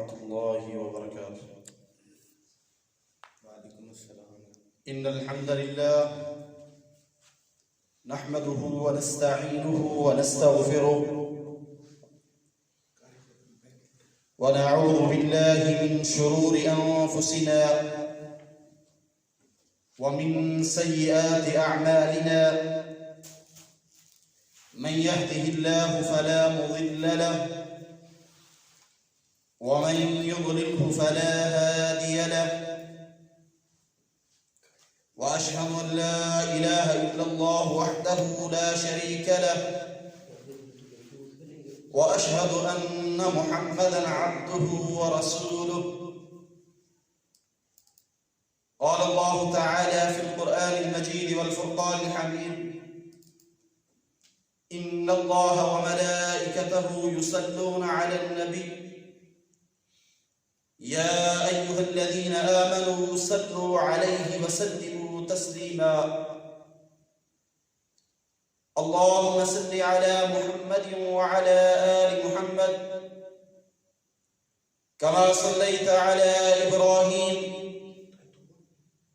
ورحمة الله وبركاته. وعليكم السلام. إن الحمد لله نحمده ونستعينه ونستغفره ونعوذ بالله من شرور أنفسنا ومن سيئات أعمالنا من يهده الله فلا مضل له ومن يضلله فلا هادي له وأشهد أن لا إله إلا الله وحده لا شريك له وأشهد أن محمدا عبده ورسوله. قال الله تعالى في القرآن المجيد والفرقان الحميد: إن الله وملائكته يصلون على النبي يا أيها الذين آمنوا صلوا عليه وسلموا تسليما. اللهم صل على محمد وعلى آل محمد كما صليت على إبراهيم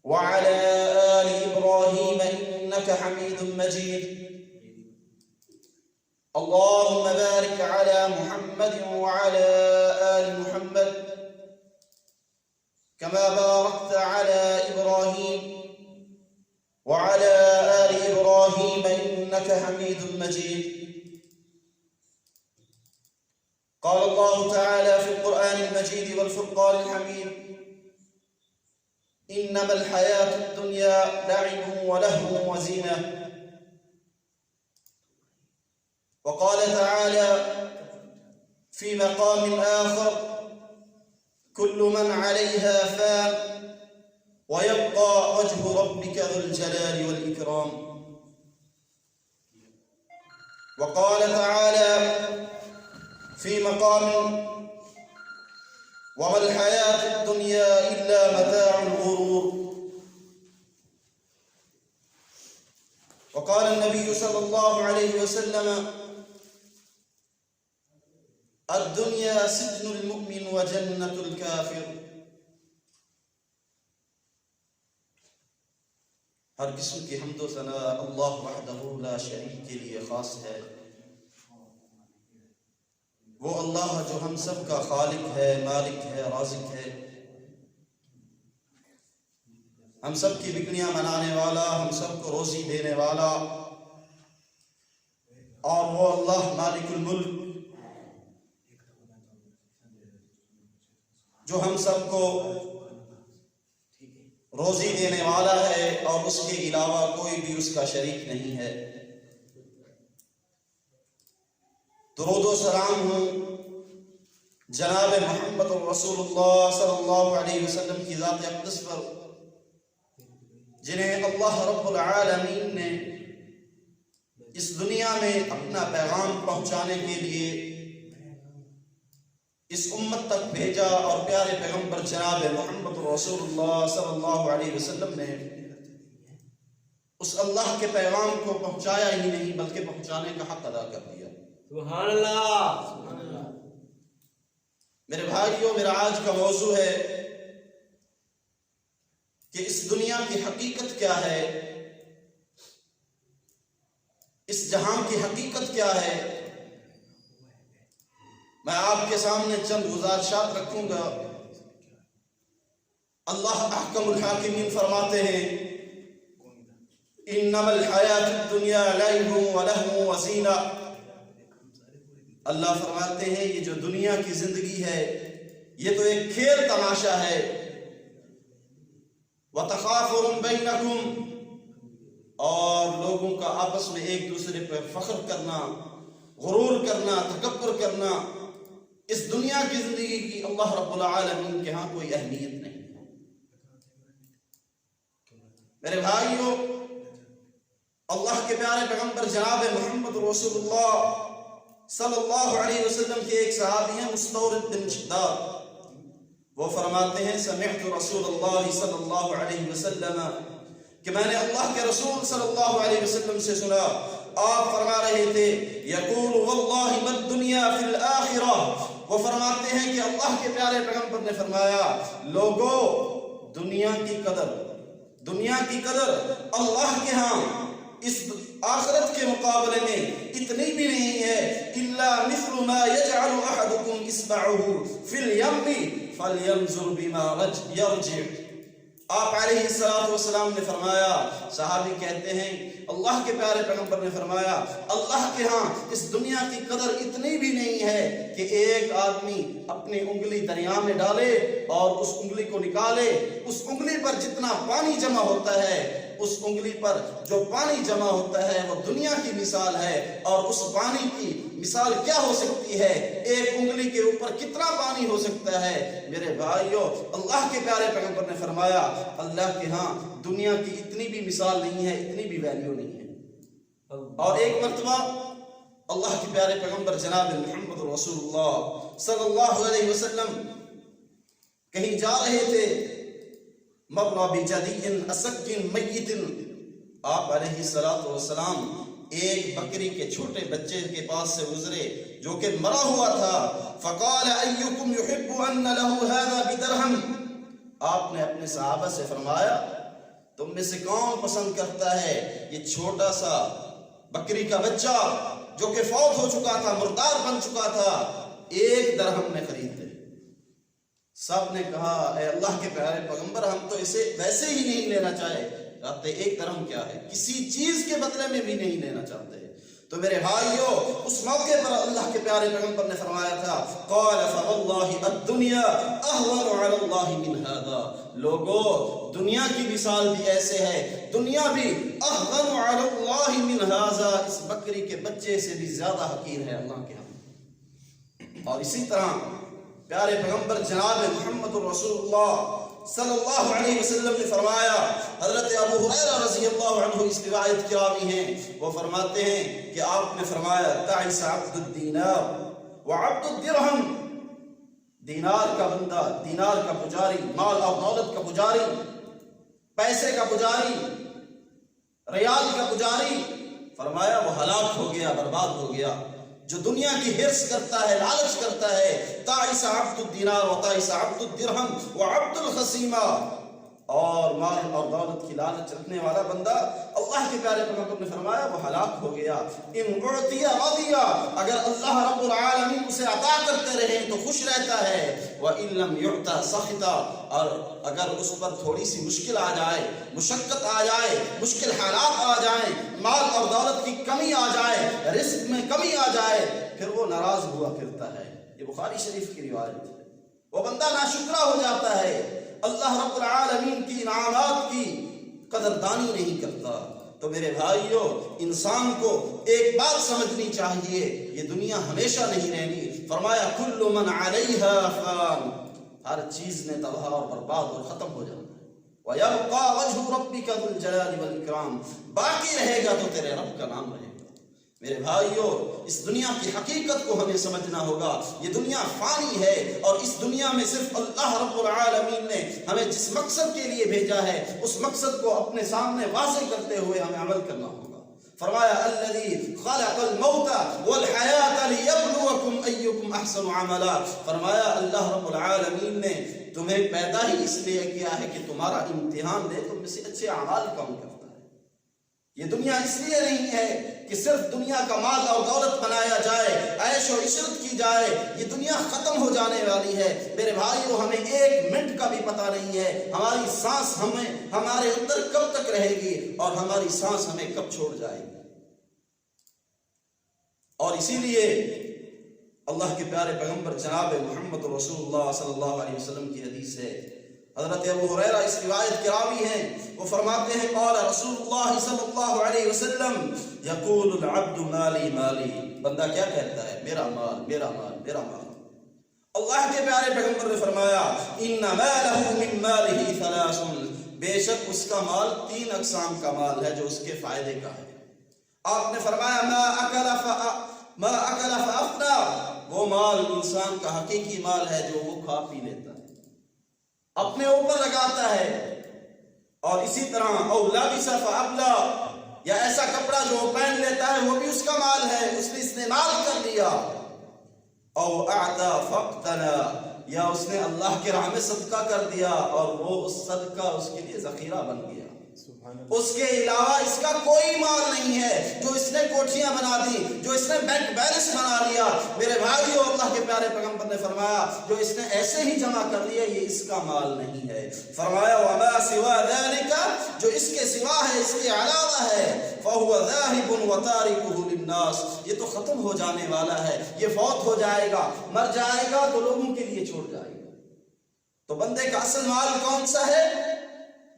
وعلى آل إبراهيم إنك حميد مجيد. اللهم بارك على محمد وعلى آل محمد كما باركت على إبراهيم وعلى آل إبراهيم إنك حميد مجيد. قال الله تعالى في القرآن المجيد والفرقان الحميد: إنما الحياة الدنيا لعب ولهو وزينة. وقال تعالى في مقام آخر: كل من عليها فان ويبقى وجه ربك ذو الجلال والإكرام. وقال تعالى في مقام: وما الحياة الدنيا إلا متاع الغرور. وقال النبي صلى الله عليه وسلم: الدنيا سجن المؤمن وجنة الكافر. ہر قسم کی حمد و ثنا اللہ وحدہ لا شریک کے لیے خاص ہے. وہ اللہ جو ہم سب کا خالق ہے، مالک ہے، رازق ہے، ہم سب کی بگڑیاں منانے والا، ہم سب کو روزی دینے والا، اور وہ اللہ مالک الملک جو ہم سب کو روزی دینے والا ہے اور اس کے علاوہ کوئی بھی اس کا شریک نہیں ہے. درود و سلام ہوں جناب محمد رسول اللہ صلی اللہ علیہ وسلم کی ذات اقدس پر، جنہیں اللہ رب العالمین نے اس دنیا میں اپنا پیغام پہنچانے کے لیے اس امت تک بھیجا، اور پیارے پیغمبر جناب محمد رسول اللہ صلی اللہ علیہ وسلم نے اس اللہ کے پیغام کو پہنچایا ہی نہیں بلکہ پہنچانے کا حق ادا کر دیا. سبحان اللہ. سبحان اللہ. میرے بھائیوں، میرا آج کا موضوع ہے کہ اس دنیا کی حقیقت کیا ہے، اس جہان کی حقیقت کیا ہے. میں آپ کے سامنے چند گزارشات رکھوں گا. اللہ احکم الحاکمین فرماتے ہیں: انما الحیات الدنیا لعب ولہو وزینہ. اللہ فرماتے ہیں یہ جو دنیا کی زندگی ہے یہ تو ایک کھیل تماشا ہے. وتخافر بینکم، اور لوگوں کا آپس میں ایک دوسرے پر فخر کرنا، غرور کرنا، تکبر کرنا، اس دنیا کی زندگی کی اللہ رب العالمین کے ہاں کوئی اہمیت نہیں. میرے بھائیوں، اللہ کے پیارے پیغمبر جناب محمد رسول اللہ صلی اللہ علیہ وسلم کے ایک صحابی ہیں مستورد بن شداد. وہ فرماتے ہیں: سمعت رسول اللہ صلی اللہ علیہ وسلم، کہ میں نے اللہ کے رسول صلی اللہ علیہ وسلم سے سنا، آپ فرما رہے تھے: یقول واللہ ما الدنیا فی الآخرہ وہ فرماتے ہیں کہ اللہ کے پیارے پیغمبر نے فرمایا لوگوں دنیا کی قدر اللہ کے ہاں اس آخرت کے مقابلے میں اتنی بھی نہیں ہے الا مثل ما يجعل احدكم اصبعه في اليم فلينظر بما يرجع. آپ علیہ السلام نے فرمایا، صحابی کہتے ہیں اللہ کے پیارے پیغمبر نے فرمایا اللہ کے ہاں اس دنیا کی قدر اتنی بھی نہیں ہے کہ ایک آدمی اپنی انگلی دریا میں ڈالے اور اس انگلی کو نکالے، اس انگلی پر جتنا پانی جمع ہوتا ہے، اس انگلی پر جو پانی جمع ہوتا ہے وہ دنیا کی مثال ہے. اور اس پانی کی مثال کیا ہو سکتی ہے؟ ایک انگلی کے اوپر کتنا پانی ہو سکتا ہے؟ میرے بھائیو، اللہ کے پیارے پیغمبر نے فرمایا اللہ کے ہاں دنیا کی اتنی بھی مثال نہیں ہے، اتنی بھی ویلیو نہیں ہے. اور ایک مرتبہ اللہ کے پیارے پیغمبر جناب محمد رسول اللہ صلی اللہ علیہ وسلم کہیں جا رہے تھے، مر بجدی اسک میت، آپ علیہ السلام ایک بکری کے چھوٹے بچے کے پاس سے گزرے جو کہ مرا ہوا تھا. فقال ایکم یحب ان له هذا بدرہم، آپ نے اپنے صحابہ سے فرمایا تم میں سے کون پسند کرتا ہے یہ چھوٹا سا بکری کا بچہ جو کہ فوت ہو چکا تھا، مردار بن چکا تھا، 1 درہم میں خرید لے. سب نے کہا اے اللہ کے پیارے پیغمبر ہم تو اسے ویسے ہی نہیں لینا چاہے. کہتے 1 درہم کیا ہے، کسی چیز کے بدلے میں بھی نہیں لینا چاہتے. تو میرے بھائیو اس موقع پر اللہ کے پیارے پیغمبر نے فرمایا تھا قال فواللہ الدنیا اہون علی اللہ من هذا، لوگو دنیا کی مثال بھی ایسے ہے، دنیا بھی اہون علی اللہ من هذا، اس بکری کے بچے سے بھی زیادہ حقیر ہے اللہ کے ہاں. اور اسی طرح پیارے پیغمبر جناب محمد رسول اللہ صلی اللہ علیہ وسلم نے فرمایا، حضرت ابو ہریرہ رضی اللہ عنہ اس روایت کے راوی ہیں، وہ فرماتے ہیں کہ آپ نے فرمایا تعس عبد الدینار وعبد الدرہم، دینار کا بندہ، دینار کا پجاری، مال اور دولت کا پجاری، پیسے کا پجاری، ریال کا پجاری، فرمایا وہ ہلاک ہو گیا، برباد ہو گیا. جو دنیا کی حرص کرتا ہے، لالچ کرتا ہے، تعس عبد الدینار و تعس عبد الدرہم و عبد الخصیمہ، اور مال اور دولت کی لالچ رکھنے والا بندہ اللہ کے پیارے پیغمبر نے فرمایا وہ ہلاک ہو گیا. ان اعطی رضی، اگر اللہ رب العالمین اسے عطا کرتے رہے تو خوش رہتا ہے، وَإِن لَمْ يُعْطَ سَخِطَ، اور اگر اس پر تھوڑی سی مشکل آ جائے، مشقت آ جائے، مشکل حالات آ جائیں، مال اور دولت کی کمی آ جائے، رزق میں کمی آ جائے، پھر وہ ناراض ہوا پھرتا ہے. یہ بخاری شریف کی روایت ہے. وہ بندہ ناشکرا ہو جاتا ہے، اللہ رب العالمین کی انعامات کی قدردانی نہیں کرتا. تو میرے بھائیو انسان کو ایک بات سمجھنی چاہیے، یہ دنیا ہمیشہ نہیں رہنی. فرمایا کل من علیہا فان، ہر چیز نے تباہ اور برباد اور ختم ہو جانا ہے. وَيَبْقَى وَجْهُ رَبِّكَ ذُو الْجَلَالِ وَالْإِكْرَامِ، باقی رہے گا تو تیرے رب کا نام رہے گا. میرے بھائیو اس دنیا کی حقیقت کو ہمیں سمجھنا ہوگا. یہ دنیا فانی ہے اور اس دنیا میں صرف اللہ رب العالمین نے ہمیں جس مقصد کے لیے بھیجا ہے اس مقصد کو اپنے سامنے واضح کرتے ہوئے ہمیں عمل کرنا ہوگا. فرمایا الذی خلق الموت والحیات لیبلوکم ایکم احسن عملا، فرمایا اللہ رب العالمین نے تمہیں پیدا ہی اس لیے کیا ہے کہ تمہارا امتحان دے تم میں سے اچھے اعمال کون کرتا ہے. یہ دنیا اس لیے نہیں ہے کہ صرف دنیا کا مال اور دولت بنایا جائے، عیش و عشرت کی جائے. یہ دنیا ختم ہو جانے والی ہے. میرے بھائیو ہمیں 1 منٹ کا بھی پتہ نہیں ہے ہماری سانس ہمارے اندر کب تک رہے گی اور ہماری سانس ہمیں کب چھوڑ جائے گی. اور اسی لیے اللہ کے پیارے پیغمبر جناب محمد رسول اللہ صلی اللہ علیہ وسلم کی حدیث ہے، حضرت ابو ہریرہ اس روایت کے راوی ہیں، وہ فرماتے ہیں قال رسول اللہ صلی اللہ علیہ وسلم یقول العبد مالی مالی، بندہ کیا کہتا ہے میرا مال میرا مال میرا مال. اللہ کے پیارے پیغمبر نے فرمایا ان مالہ من مالہ ثلاث، بے شک اس کا مال 3 اقسام کا مال ہے جو اس کے فائدے کا ہے. آپ نے فرمایا ما اکل فافنا، وہ مال انسان کا حقیقی مال ہے جو وہ کھا پی لیتا ہے، اپنے اوپر لگاتا ہے. اور اسی طرح او لابس فابلا، یا ایسا کپڑا جو وہ پہن لیتا ہے وہ بھی اس کا مال ہے، اس نے استعمال کر لیا. او اعطا فاقتنا، یا اس نے اللہ کے راہ میں صدقہ کر دیا اور وہ اس صدقہ اس کے لیے ذخیرہ بن گیا، اس کے علاوہ اس کا کوئی مال نہیں ہے، جو اس نے کوٹھیاں بنا دی، جو اس نے بینک بیلنس بنا لیا، میرے بھائیو اللہ کے پیارے پیغمبر نے فرمایا جو اس نے ایسے ہی جمع کر لیا یہ اس کا مال نہیں ہے۔ فرمایا وما سوا ذلك، جو اس کے سوا ہے، اس کے علاوہ ہے، فهو ذاهب وتاركه للناس، یہ تو ختم ہو جانے والا ہے، یہ فوت ہو جائے گا، مر جائے گا تو لوگوں کے لیے چھوڑ جائے گا۔ تو بندے کا اصل مال کون سا ہے؟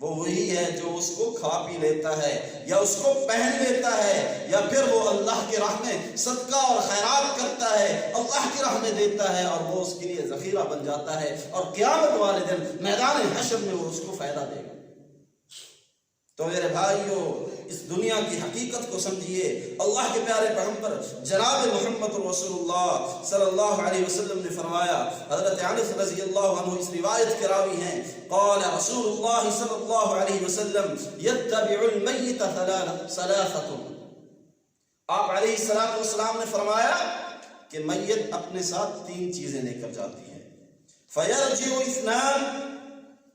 وہ وہی ہے جو اس کو کھا پی لیتا ہے، یا اس کو پہن لیتا ہے، یا پھر وہ اللہ کی راہ میں صدقہ اور خیرات کرتا ہے، اللہ کی راہ میں دیتا ہے، اور وہ اس کے لیے ذخیرہ بن جاتا ہے، اور قیامت والے دن میدان حشر میں وہ اس کو فائدہ دے گا۔ تو میرے بھائیو اس دنیا کی حقیقت کو سمجھیے۔ اللہ کے پیارے پیغمبر جناب محمد رسول اللہ صلی اللہ علیہ وسلم نے فرمایا، حضرت انس رضی اللہ عنہ اس روایت کے راوی ہیں، قال رسول اللہ صلی اللہ علیہ وسلم یتبع المیت ثلاثۃ، آپ علیہ السلام نے فرمایا کہ میت اپنے ساتھ 3 چیزیں لے کر جاتی ہے، فیرجع اثنان،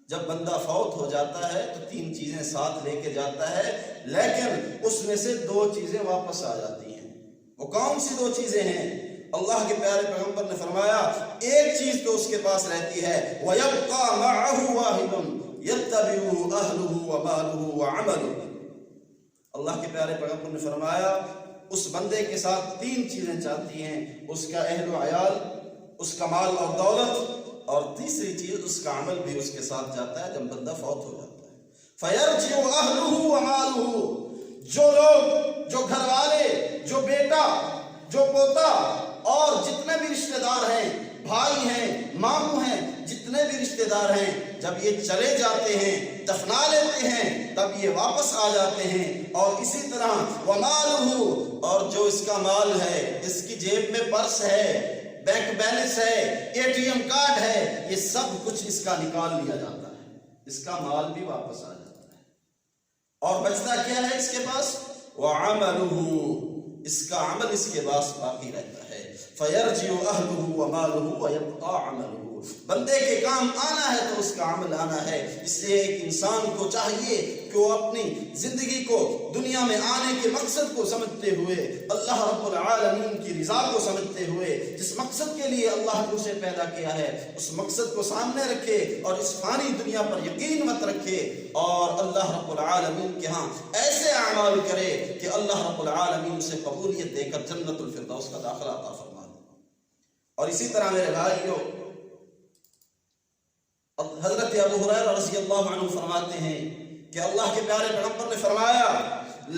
جب بندہ فوت ہو جاتا ہے تو 3 چیزیں ساتھ لے کے جاتا ہے، لیکن اس میں سے 2 چیزیں واپس آ جاتی ہیں۔ وہ کون سی 2 چیزیں ہیں؟ اللہ کے پیارے پیغمبر نے فرمایا ایک چیز تو اس کے پاس رہتی ہے، وَيَبْقَى مَعَهُ وَاحِدٌ يَتَّبِعُهُ أَهْلُهُ وَمَالُهُ وَعَمَلُهُ، اللہ کے پیارے پیغمبر نے فرمایا اس بندے کے ساتھ 3 چیزیں چاہتی ہیں، اس کا اہل و عیال، اس کا مال اور دولت، اور تیسری چیز اس کا عمل بھی اس کے ساتھ جاتا ہے جب بندہ فوت ہو جاتا ہے۔ فَيَرْجِعُ أَهْلُهُ وَمَالُهُ، جو لوگ، جو گھر والے، جو بیٹا، جو پوتا اور جتنے بھی رشتہ دار ہیں، بھائی ہیں، ماموں ہیں، جتنے بھی رشتہ دار ہیں، جب یہ چلے جاتے ہیں، دفنا لیتے ہیں، تب یہ واپس آ جاتے ہیں۔ اور اسی طرح وَمَالُهُ، اور جو اس کا مال ہے، اس کی جیب میں پرس ہے، بینک بیلنس ہے، اے ٹی ایم کارڈ ہے، یہ سب کچھ اس کا نکال لیا جاتا ہے، اس کا مال بھی واپس آ جاتا ہے، اور بچتا کیا ہے اس کے پاس؟ وَعَمَلُهُ، اس کا عمل اس کے پاس باقی رہتا ہے۔ فَيَرْجِعُ أَهْلُهُ وَمَالُهُ وَيَبْقَى عَمَلُهُ، بندے کے کام آنا ہے تو اس کا عمل آنا ہے۔ اس لیے ایک انسان کو چاہیے کہ وہ اپنی زندگی کو دنیا میں آنے کے مقصد کو سمجھتے ہوئے، اللہ رب العالمین کی رضا کو سمجھتے ہوئے، جس مقصد کے لیے اللہ نے اسے پیدا کیا ہے اس مقصد کو سامنے رکھے، اور اس فانی دنیا پر یقین مت رکھے، اور اللہ رب العالمین کے ہاں ایسے اعمال کرے کہ اللہ رب العالمین اسے قبولیت دے کر جنت الفردوس کا داخلہ عطا فرما دے۔ اور اسی طرح میرے بھائیو حضرت ابو ہریرہ رضی اللہ عنہ فرماتے ہیں کہ اللہ کے پیارے پیغمبر نے فرمایا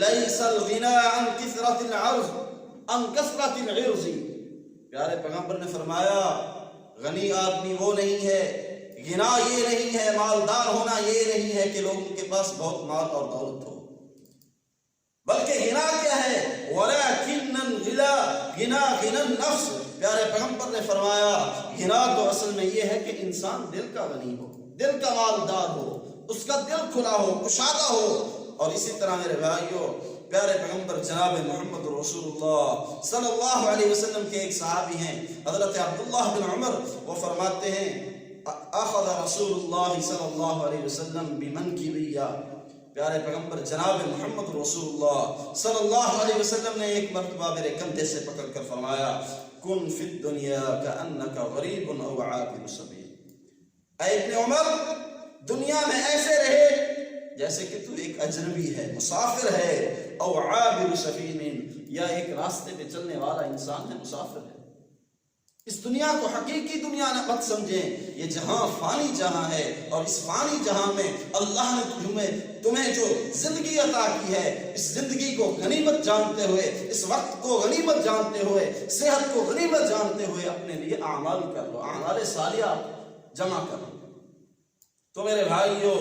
لیس الغنى عن کثرت العرض عن کثرت العرض، پیارے پیغمبر نے فرمایا غنی آدمی وہ نہیں ہے، غنا یہ نہیں ہے، مالدار ہونا یہ نہیں ہے کہ لوگوں کے پاس بہت مال اور دولت ہو، بلکہ غنا کیا ہے؟ وَلَكِنَّ الْغِنَى غِنَى النَّفْسِ، پیارے پیغمبر نے فرمایا غنا تو اصل میں یہ ہے کہ انسان دل کا غنی ہو، دل کا مالدار ہو، اس کا دل کھلا ہو، کشادہ ہو۔ اور اسی طرح میرے بھائیو پیارے پیغمبر جناب محمد رسول اللہ صلی اللہ علیہ وسلم کے ایک صحابی ہیں حضرت عبداللہ بن عمر، وہ فرماتے ہیں اخذ رسول اللہ صلی اللہ علیہ وسلم بمنکبیہ، پیارے پیغمبر جناب محمد رسول اللہ صلی اللہ علیہ وسلم نے ایک مرتبہ میرے کندھے سے پکڑ کر فرمایا کن فی الدنیا کأنک غریب او عابر سبیل، اے ابن عمر دنیا میں ایسے رہے جیسے کہ تو ایک اجنبی ہے، مسافر ہے، او عابر سبیل، یا ایک راستے پہ چلنے والا انسان ہے، مسافر ہے۔ اس دنیا کو حقیقی دنیا نہ مت سمجھیں، یہ جہاں فانی جہاں ہے، اور اس فانی جہاں میں اللہ نے تمہیں جو زندگی عطا کی ہے، اس زندگی کو غنیمت جانتے ہوئے، اس وقت کو غنیمت جانتے ہوئے، صحت کو غنیمت جانتے ہوئے اپنے لیے اعمال کر لو، اعمال صالحہ جمع کر لو۔ تو میرے بھائیو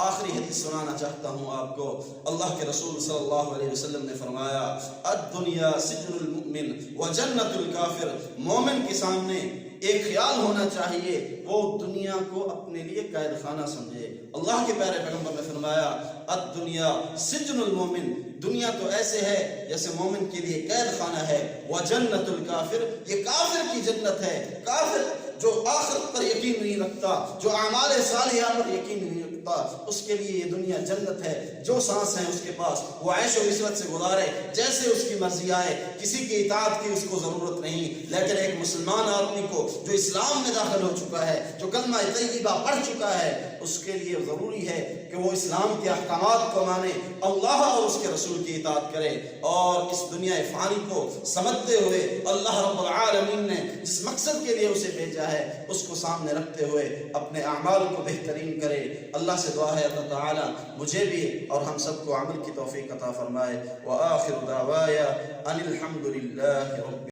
آخری حدیث سنانا چاہتا ہوں آپ کو، اللہ کے رسول صلی اللہ علیہ وسلم نے فرمایا الدنیا سجن المؤمن و جنت الکافر، مومن کے سامنے ایک خیال ہونا چاہیے، وہ دنیا کو اپنے لیے قید خانہ سمجھے۔ اللہ کے پیارے پیغمبر نے فرمایا الدنیا سجن المومن، دنیا تو ایسے ہے جیسے مومن کے لیے قید خانہ ہے، وجنت الکافر، یہ کافر کی جنت ہے۔ کافر جو آخرت پر یقین نہیں رکھتا، جو اعمال صالحہ پر یقین نہیں رکھتا، اس کے لیے یہ دنیا جنت ہے۔ جو سانس ہے اس کے پاس وہ عیش و عشرت سے گزارے جیسے اس کی مرضی آئے، کسی کی اطاعت کی اس کو ضرورت نہیں۔ لیکن ایک مسلمان آدمی کو جو اسلام میں داخل ہو چکا ہے، جو کلمہ طیبہ پڑھ چکا ہے، اس کے لیے ضروری ہے کہ وہ اسلام کے احکامات کو مانے، اللہ اور اس کے رسول کی اطاعت کرے، اور اس دنیا فانی کو سمجھتے ہوئے اللہ رب العالمین نے جس مقصد کے لیے اسے بھیجا ہے اس کو سامنے رکھتے ہوئے اپنے اعمال کو بہترین کرے۔ اللہ سے دعا ہے اللہ تعالی مجھے بھی اور ہم سب کو عمل کی توفیق عطا فرمائے۔ وآخر دعوایا ان الحمد للہ رب